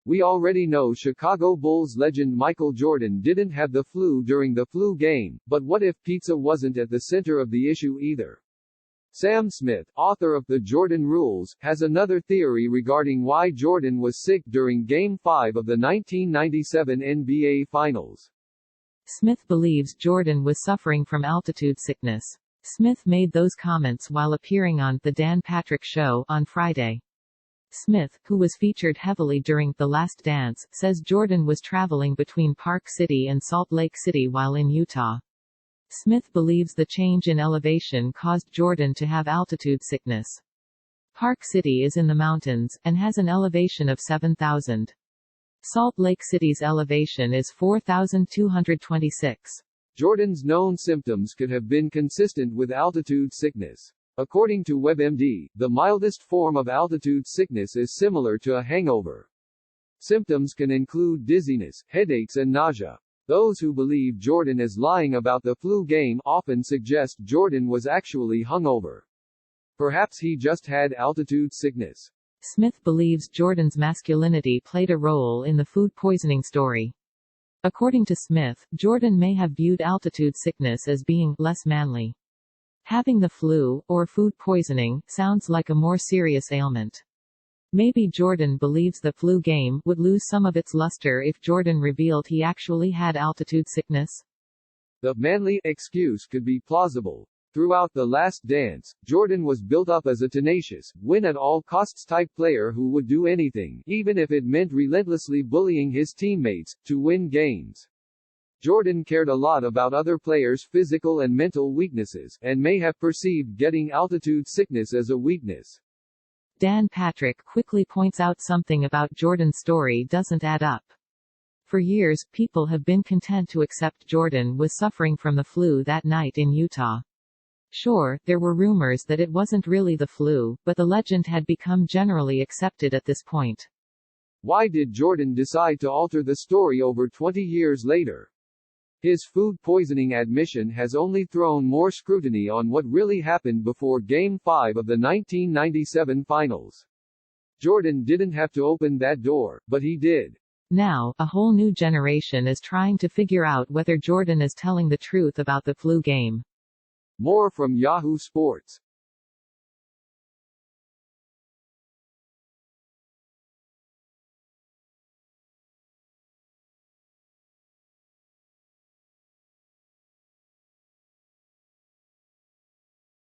We already know Chicago Bulls legend Michael Jordan didn't have the flu during the flu game, but what if pizza wasn't at the center of the issue either? Sam Smith, author of The Jordan Rules, has another theory regarding why Jordan was sick during Game 5 of the 1997 NBA Finals. Smith believes Jordan was suffering from altitude sickness. Smith made those comments while appearing on The Dan Patrick Show on Friday. Smith, who was featured heavily during The Last Dance, says Jordan was traveling between Park City and Salt Lake City while in Utah. Smith believes the change in elevation caused Jordan to have altitude sickness. Park City is in the mountains, and has an elevation of 7,000. Salt Lake City's elevation is 4,226. Jordan's known symptoms could have been consistent with altitude sickness. According to WebMD, the mildest form of altitude sickness is similar to a hangover. Symptoms can include dizziness, headaches and nausea. Those who believe Jordan is lying about the flu game often suggest Jordan was actually hungover. Perhaps he just had altitude sickness. Smith believes Jordan's masculinity played a role in the food poisoning story. According to Smith, Jordan may have viewed altitude sickness as being less manly. Having the flu, or food poisoning, sounds like a more serious ailment. Maybe Jordan believes the flu game would lose some of its luster if Jordan revealed he actually had altitude sickness. The manly excuse could be plausible. Throughout The Last Dance, Jordan was built up as a tenacious, win-at-all-costs type player who would do anything, even if it meant relentlessly bullying his teammates, to win games. Jordan cared a lot about other players' physical and mental weaknesses, and may have perceived getting altitude sickness as a weakness. Dan Patrick quickly points out something about Jordan's story doesn't add up. For years, people have been content to accept Jordan was suffering from the flu that night in Utah. Sure, there were rumors that it wasn't really the flu, but the legend had become generally accepted at this point. Why did Jordan decide to alter the story over 20 years later? His food poisoning admission has only thrown more scrutiny on what really happened before Game 5 of the 1997 Finals. Jordan didn't have to open that door, but he did. Now, a whole new generation is trying to figure out whether Jordan is telling the truth about the flu game. More from Yahoo Sports.